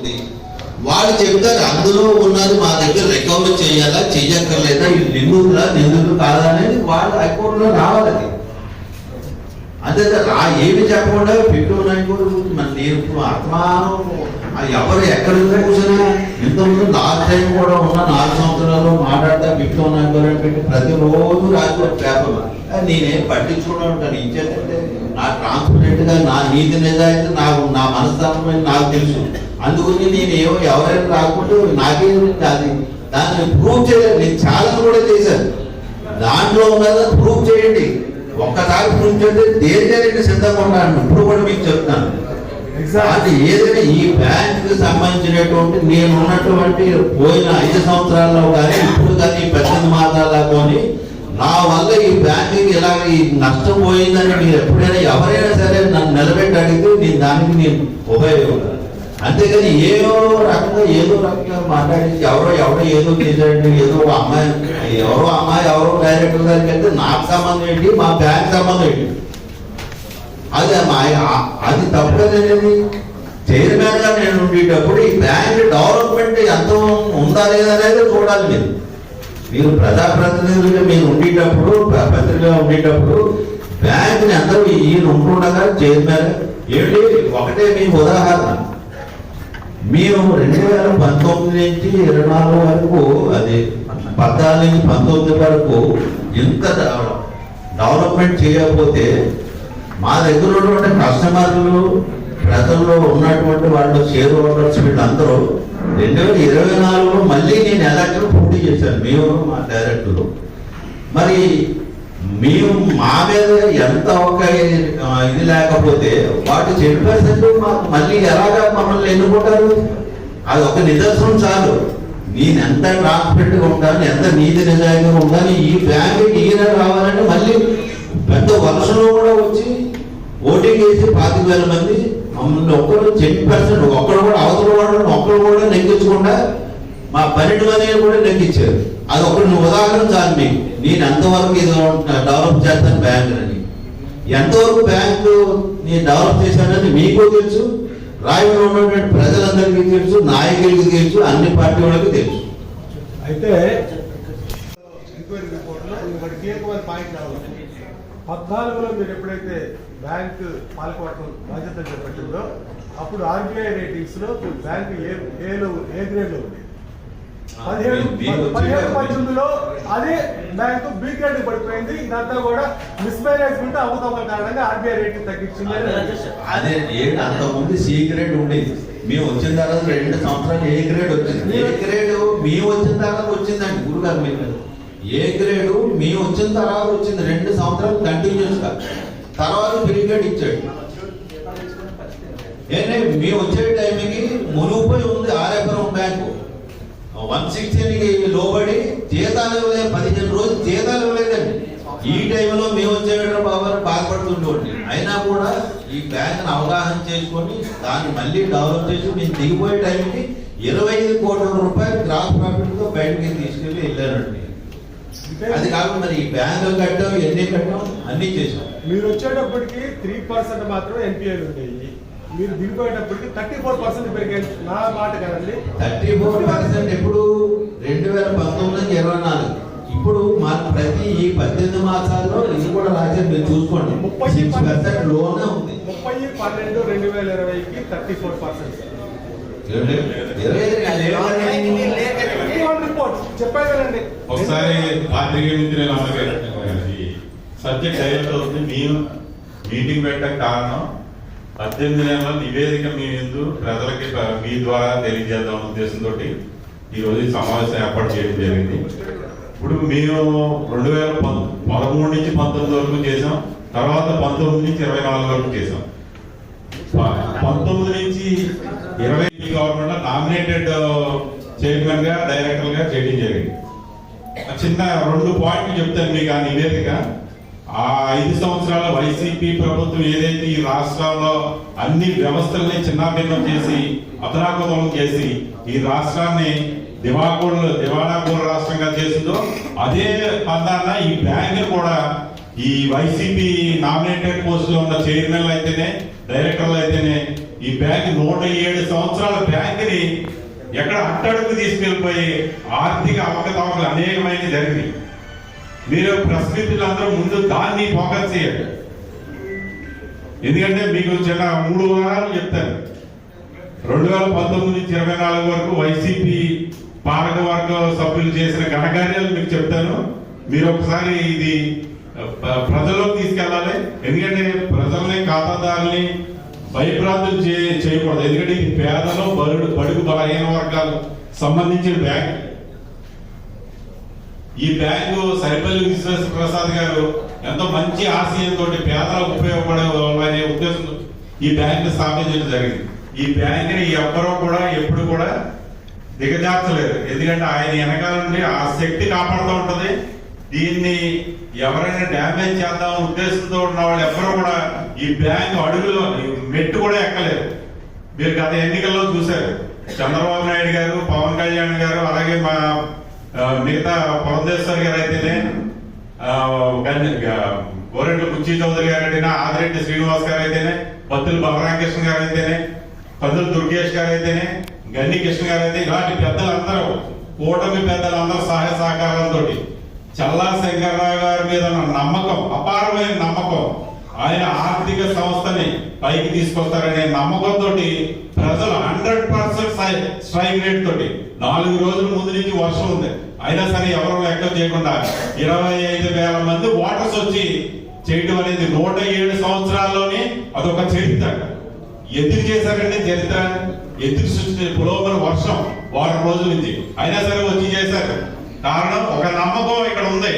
ఉంది. వాళ్ళు చెప్తారు అందులో ఉన్నది మా దగ్గర రికవరీ చేయాలా చెయ్యక్కర్లేదా, ఇది నిందులు కాదా అనేది వాళ్ళు హైకోర్టులో రావాలి. అది అంతే ఏమి చెప్పకుండా పెట్టుకున్నాయి కూడా మన నేను అర్థమానం ఎవరు ఎక్కడ కూర్చొని ఇంతకుముందు లాస్ట్ టైం కూడా ఉన్న 4 సంవత్సరాలు మాట్లాడతా పెట్టుకున్నాయి పెట్టి ప్రతిరోజు రాసుకో పేపర్ నేనేం పట్టించుకోవడం ఉంటాను. ఇచ్చేటంటే నా ట్రాన్స్పరెంట్ గా నా నీతి నిజాయితీ నా మనస్తాపం నాకు తెలుసు. అందుకని నేను ఎవరైనా రాకుంటే నాకేం అది దాన్ని ప్రూవ్ చేయాలి. నేను ఛాలెంజ్ కూడా చేశాను, దాంట్లో ఉన్నదా ప్రూవ్ చేయండి. ఒక్కసారి ప్రూవ్ చేస్తే దేనికైనా సిద్ధంగా ఉన్నాను. ఇప్పుడు కూడా మీకు చెప్తాను. అది ఏదైనా ఈ బ్యాంక్ సంబంధించినటువంటి నేను ఉన్నటువంటి పోయిన 5 సంవత్సరాల్లో కానీ ఇప్పుడు కానీ 18 మాసాల్లో కానీ నా వల్ల ఈ బ్యాంకుకి ఇలాగ ఈ నష్టం పోయిందని మీరు ఎప్పుడైనా ఎవరైనా సరే నన్ను నిలబెట్టి అడిగితే నేను దానికి నేను ఉపయోగపడతాను. అంతేగాని ఏదో రకంగా మాట్లాడి ఎవరో ఏదో చేశాడండి, ఎవరో అమ్మాయి ఎవరో డైరెక్టర్ గారికి వెళ్తే నాకు సంబంధం ఏంటి, మా బ్యాంక్ సంబంధం ఏంటి? అది తప్పదనేది చైర్మన్ గా నేను ఉండేటప్పుడు ఈ బ్యాంక్ డెవలప్మెంట్ ఎంత ఉందా లేదనేది చూడాలి. మీరు ప్రజాప్రతినిధులుగా మీరు ఉండేటప్పుడు పత్రికగా ఉండేటప్పుడు బ్యాంకుని అందరూ ఈయన ఉంటుండగా చైర్మన్ ఏంటి ఒకటే మీకు ఉదాహరణ. మేము 2019 నుంచి 24 వరకు అది 14 నుంచి 19 వరకు ఇంత డెవలప్మెంట్ చేయకపోతే మా దగ్గర ఉన్నటువంటి కస్టమర్లు ప్రజల్లో ఉన్నటువంటి వాళ్ళు షేర్ హోల్డర్స్ వీళ్ళందరూ 2024లో మళ్ళీ నేను ఎలక్షన్ పోటీ చేశాను. మేము మా డైరెక్టర్లు మరి మేము మా మీద ఎంత ఒక ఇది లేకపోతే వాటి 10% మాకు మళ్ళీ ఎలాగా మమ్మల్ని ఎన్నుకుంటారు? అది ఒక నిదర్శనం చాలు. నేను ఎంత ట్రాన్స్పరెంట్గా ఉంటాను, ఎంత నీతి నిజాయితీగా ఉంటాను. ఈ బ్యాంకుకి ఈయన రావాలంటే మళ్ళీ పెద్ద వర్షంలో కూడా వచ్చి ఓటింగ్ వేసి 25,000 మంది మమ్మల్ని ఒక్కరు 10% ఒక్కడు కూడా అవతల వాడు ఒక్కరు కూడా నెగ్గించకుండా మా 12 మందిని కూడా నెగ్గించారు. అది ఒకటి ఉదాహరణ చాలు మీకు. నేను ఎంతవరకు ఇది డెవలప్ చేస్తాను బ్యాంక్ అని, ఎంతవరకు బ్యాంకు నేను డెవలప్ చేశానని మీకు తెలుసు, రాయవరం ఉన్నటువంటి ప్రజలందరికీ తెలుసు, నాయకులకి తెలుసు, అన్ని పార్టీ వాళ్ళకి తెలుసు. అయితే 14లో మీరు ఎప్పుడైతే బ్యాంక్ పాల్గొనడం బాధ్యత చేపట్టిందో అప్పుడు ఆర్బీఐ రేటింగ్స్ లో బ్యాంక్ ఏ గ్రేడ్ లో ఉంది. 17-18లో అదే బ్యాంకు బి గ్రేడ్ పడిపోయింది. ఇదంతా కూడా మిస్ మేనేజ్మెంట్ అవతల కారణంగా ఆర్బీఐ రేటింగ్ తగ్గించింది. అదే అంతకుముందు సి గ్రేడ్ ఉండేది. మేము వచ్చిన తర్వాత 2 సంవత్సరాలు ఏ గ్రేడ్ వచ్చింది. ఏ గ్రేడ్ మేము వచ్చిన తర్వాత వచ్చిందండి గురుగారు. మీరు ఏ గ్రేడ్ మేము వచ్చిన తర్వాత వచ్చింది 2 సంవత్సరాలు కంటిన్యూస్ గా. తర్వాత పిరిగేట్ ఇచ్చాడు. మేము వచ్చే టైంకి మునుగుపోయి ఉంది ఆర్ఎఫ్ఎం బ్యాంకు 160కి లోబడి జీతాలు ఇవ్వలేదు. 15 రోజులు జీతాలు ఇవ్వలేదండి. ఈ టైంలో మేము వచ్చేటప్పుడు బాధపడుతుండేవాడిని. అయినా కూడా ఈ బ్యాంకును అవగాహన చేసుకొని దాన్ని మళ్ళీ డెవలప్ చేసి మేము దిగిపోయే టైంకి 25 కోట్ల రూపాయలు గ్రాస్ ప్రాఫిట్ తో బయటకి తీసుకెళ్ళి వెళ్ళానండి. అది కాకుండా మరి ఈ బ్యాంకులు కట్టాం, ఎన్ని కట్టాం, అన్ని చేసాం. మీరు వచ్చేటప్పటికి 3% మాత్రమే ఎన్పిఏలు ఉండేవి. మీరు దిగిపోయేటప్పటికి 34% పెరిగాయి. నా మాట కదండి. 34% ఎప్పుడు 2019-24. ఇప్పుడు మన ప్రతి ఈ 18 మాసాల్లో ఇది కూడా రాశారు, మీరు చూసుకోండి. 30% లోనే ఉంది. 30/12/2020కి 34%. చెప్పారు కదండి. ఒకసారి పాత్రికేయ మిత్రులు సబ్జెక్ట్ డైవర్ట్ అవుతుంది. మేము మీటింగ్ పెట్టడానికి కారణం 18 నెలల నివేదిక మీ ముందు ప్రజలకి మీ ద్వారా తెలియజేద్దాం ఉద్దేశంతో ఈరోజు ఈ సమావేశం ఏర్పాటు చేయడం జరిగింది. ఇప్పుడు మేము 2013 నుంచి 19 వరకు చేసాం. తర్వాత 19 నుంచి 24 వరకు చేసాం. 19 నుంచి 20 గవర్నమెంట్ నామినేటెడ్ చైర్మన్ గా డైరెక్టర్ గా చేయడం జరిగింది. చిన్న 2 పాయింట్లు చెప్తాను మీకు. ఆ నివేదిక ఆ 5 సంవత్సరాల వైసీపీ ప్రభుత్వం ఏదైతే ఈ రాష్ట్రాల్లో అన్ని వ్యవస్థల్ని చిన్నాభిన్నం చేసి అతనాకుతలం చేసి ఈ రాష్ట్రాన్ని దివాళాకోర రాష్ట్రంగా చేసిందో అదే పందాన ఈ బ్యాంక్ కూడా ఈ వైసీపీ నామినేటెడ్ పోస్టులో ఉన్న చైర్మన్లు అయితేనే డైరెక్టర్లు అయితేనే ఈ బ్యాంక్ 107 సంవత్సరాల బ్యాంకుని ఎక్కడ అట్టడుగు తీసుకెళ్లిపోయి ఆర్థిక అవకతవకలు అనేకమైన జరిగినాయి. మీరు ప్రశ్నితులందరూ ముందు దాన్ని ఫోకస్ చేయండి. ఎందుకంటే మీకు చిన్న 3 వారాలు చెప్తాను. 2019 నుంచి 24 వరకు వైసీపీ పాలక వర్గ సభ్యులు చేసిన ఘనకార్యాలు మీకు చెప్తాను. మీరు ఒకసారి ఇది ప్రజల్లోకి తీసుకెళ్ళాలి. ఎందుకంటే ప్రజల్ని ఖాతాదారుల్ని భయభ్రాంతులు చేయకూడదు. ఎందుకంటే ఇది పేదలు బడుగు బలహీన వర్గాలు సంబంధించిన బ్యాంక్. ఈ బ్యాంకు సరిపల్లి విశ్వేశ్వర ప్రసాద్ గారు ఎంతో మంచి ఆశయంతో పేదలకు ఉపయోగపడే ఉద్దేశంతో ఈ బ్యాంక్ స్థాపించడం జరిగింది. ఈ బ్యాంకుని ఎవ్వరూ కూడా ఎప్పుడు కూడా దిగజార్చలేదు. ఎందుకంటే ఆయన వెనకాల నుండి ఆ శక్తి కాపాడుతూ ఉంటది. దీన్ని ఎవరైనా డ్యామేజ్ చేద్దాం ఉద్దేశంతో ఉన్న వాళ్ళు ఎవ్వరూ కూడా ఈ బ్యాంకు అడుగులో మెట్టు కూడా ఎక్కలేదు. మీరు గత ఎన్నికల్లో చూశారు. చంద్రబాబు నాయుడు గారు, పవన్ కళ్యాణ్ గారు, అలాగే మా మిగతా పురంధేశ్వర్ గారు అయితేనే, గోరెంట్ల కుర్చీ చౌదరి గారు అయితేనే, ఆదిరెడ్డి శ్రీనివాస్ గారు అయితేనే, పత్తుల బలరామకృష్ణ గారు అయితేనే, పద్దుల దుర్గేష్ గారు అయితేనే, గన్ని కృష్ణ గారు అయితే, ఇలాంటి పెద్దలందరూ కూటమి పెద్దలందరూ సహాయ సహకారాలతో చల్లా శంకర్రావు గారి మీద నమ్మకం, అపారమైన నమ్మకం, ఆయన ఆర్థిక సంస్థని పైకి తీసుకొస్తారనే నమ్మకంతో ప్రజలు 100% స్ట్రైక్ రేట్ తోటి 4 రోజుల ముందు నుంచి వర్షం ఉంది, అయినా సరే ఎవరు లెక్క చేయకుండా 25,000 మంది ఓటర్స్ వచ్చి చేయడం అనేది 107 సంవత్సరాల్లోనే అదొక చరిత్ర. ఎందుకు చేశారంటే చరిత్ర ఎందుకు సృష్టి పులోమని వర్షం 4 రోజుల నుంచి అయినా సరే వచ్చి చేశారు. కారణం ఒక నమ్మకం ఇక్కడ ఉంది.